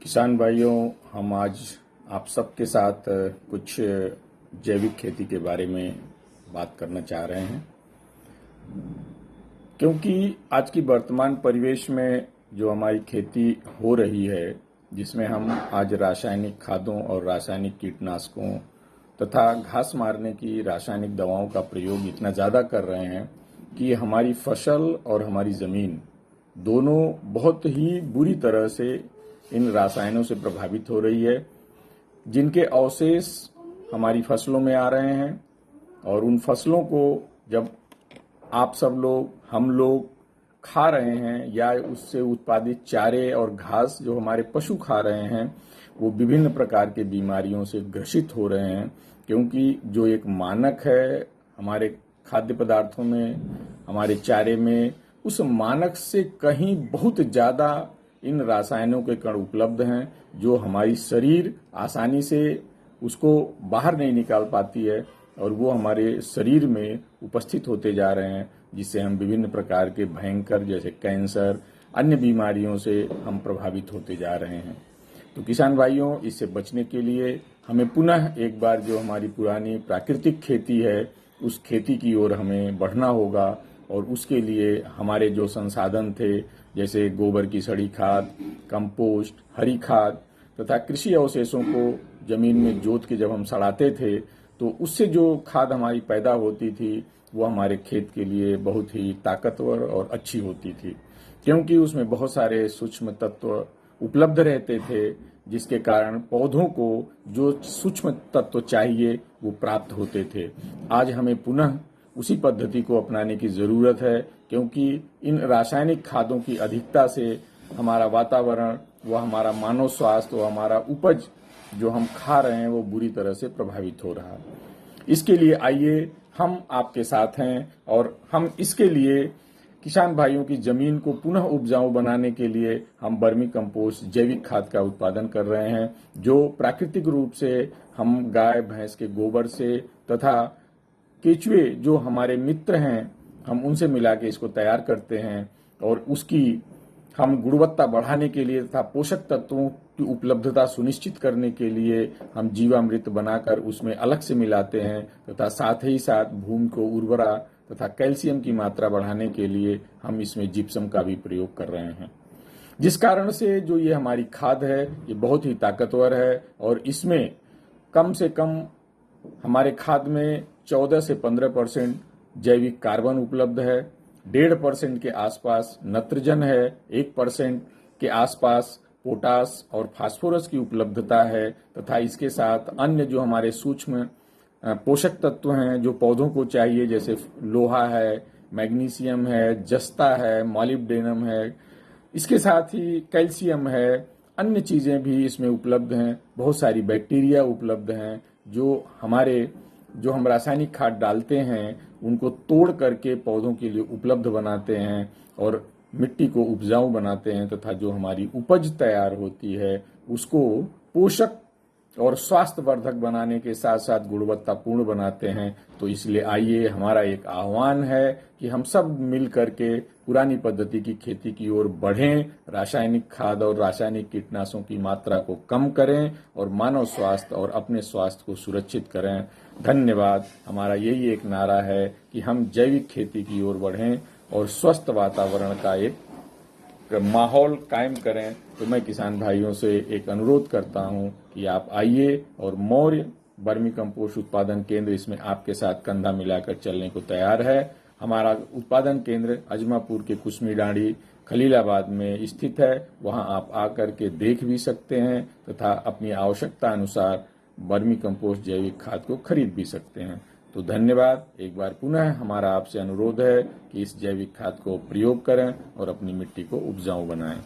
किसान भाइयों, हम आज आप सबके साथ कुछ जैविक खेती के बारे में बात करना चाह रहे हैं, क्योंकि आज की वर्तमान परिवेश में जो हमारी खेती हो रही है, जिसमें हम आज रासायनिक खादों और रासायनिक कीटनाशकों तथा घास मारने की रासायनिक दवाओं का प्रयोग इतना ज़्यादा कर रहे हैं कि हमारी फसल और हमारी ज़मीन दोनों बहुत ही बुरी तरह से इन रसायनों से प्रभावित हो रही है, जिनके अवशेष हमारी फसलों में आ रहे हैं। और उन फसलों को जब आप सब लोग, हम लोग खा रहे हैं या उससे उत्पादित चारे और घास जो हमारे पशु खा रहे हैं, वो विभिन्न प्रकार के बीमारियों से ग्रसित हो रहे हैं, क्योंकि जो एक मानक है हमारे खाद्य पदार्थों में, हमारे चारे में, उस मानक से कहीं बहुत ज़्यादा इन रासायनों के कण उपलब्ध हैं, जो हमारी शरीर आसानी से उसको बाहर नहीं निकाल पाती है और वो हमारे शरीर में उपस्थित होते जा रहे हैं, जिससे हम विभिन्न प्रकार के भयंकर जैसे कैंसर, अन्य बीमारियों से हम प्रभावित होते जा रहे हैं। तो किसान भाइयों, इससे बचने के लिए हमें पुनः एक बार जो हमारी पुरानी प्राकृतिक खेती है, उस खेती की ओर हमें बढ़ना होगा। और उसके लिए हमारे जो संसाधन थे, जैसे गोबर की सड़ी खाद, कंपोस्ट, हरी खाद तथा कृषि अवशेषों को जमीन में जोत के जब हम सड़ाते थे, तो उससे जो खाद हमारी पैदा होती थी, वो हमारे खेत के लिए बहुत ही ताकतवर और अच्छी होती थी, क्योंकि उसमें बहुत सारे सूक्ष्म तत्व उपलब्ध रहते थे, जिसके कारण पौधों को जो सूक्ष्म तत्व चाहिए वो प्राप्त होते थे। आज हमें पुनः उसी पद्धति को अपनाने की जरूरत है, क्योंकि इन रासायनिक खादों की अधिकता से हमारा वातावरण, व हमारा मानव स्वास्थ्य, व हमारा उपज जो हम खा रहे हैं, वो बुरी तरह से प्रभावित हो रहा है। इसके लिए आइए हम आपके साथ हैं, और हम इसके लिए किसान भाइयों की जमीन को पुनः उपजाऊ बनाने के लिए हम वर्मी कंपोस्ट जैविक खाद का उत्पादन कर रहे हैं, जो प्राकृतिक रूप से हम गाय भैंस के गोबर से तथा केचुए जो हमारे मित्र हैं, हम उनसे मिला के इसको तैयार करते हैं। और उसकी हम गुणवत्ता बढ़ाने के लिए तथा पोषक तत्वों की उपलब्धता सुनिश्चित करने के लिए हम जीवामृत बनाकर उसमें अलग से मिलाते हैं, तथा साथ ही साथ भूमि को उर्वरा तथा कैल्शियम की मात्रा बढ़ाने के लिए हम इसमें जिप्सम का भी प्रयोग कर रहे हैं, जिस कारण से जो ये हमारी खाद है, ये बहुत ही ताकतवर है। और इसमें कम से कम हमारे खाद में 14 से 15% जैविक कार्बन उपलब्ध है, 1.5% के आसपास नत्रजन है, 1% के आसपास पोटास और फास्फोरस की उपलब्धता है, तथा इसके साथ अन्य जो हमारे सूक्ष्म पोषक तत्व हैं जो पौधों को चाहिए, जैसे लोहा है, मैग्नीशियम है, जस्ता है, मॉलिब्डेनम है, इसके साथ ही कैल्शियम है, अन्य चीजें भी इसमें उपलब्ध हैं। बहुत सारी बैक्टीरिया उपलब्ध हैं, जो हम रासायनिक खाद डालते हैं उनको तोड़ करके पौधों के लिए उपलब्ध बनाते हैं और मिट्टी को उपजाऊ बनाते हैं, तथा जो हमारी उपज तैयार होती है उसको पोषक और स्वास्थ्यवर्धक बनाने के साथ साथ गुणवत्तापूर्ण बनाते हैं। तो इसलिए आइए, हमारा एक आह्वान है कि हम सब मिल करके पुरानी पद्धति की खेती की ओर बढ़ें, रासायनिक खाद और रासायनिक कीटनाशकों की मात्रा को कम करें और मानव स्वास्थ्य और अपने स्वास्थ्य को सुरक्षित करें। धन्यवाद। हमारा यही एक नारा है कि हम जैविक खेती की ओर बढ़ें और स्वस्थ वातावरण का एक माहौल कायम करें। तो मैं किसान भाइयों से एक अनुरोध करता हूं कि आप आइए, और मौर्य वर्मी कंपोस्ट उत्पादन केंद्र इसमें आपके साथ कंधा मिलाकर चलने को तैयार है। हमारा उत्पादन केंद्र अजमापुर के कुसमी डांडी खलीलाबाद में स्थित है। वहां आप आकर के देख भी सकते हैं तथा अपनी आवश्यकता अनुसार वर्मी कंपोस्ट जैविक खाद को खरीद भी सकते हैं। तो धन्यवाद। एक बार पुनः हमारा आपसे अनुरोध है कि इस जैविक खाद को प्रयोग करें और अपनी मिट्टी को उपजाऊ बनाएं।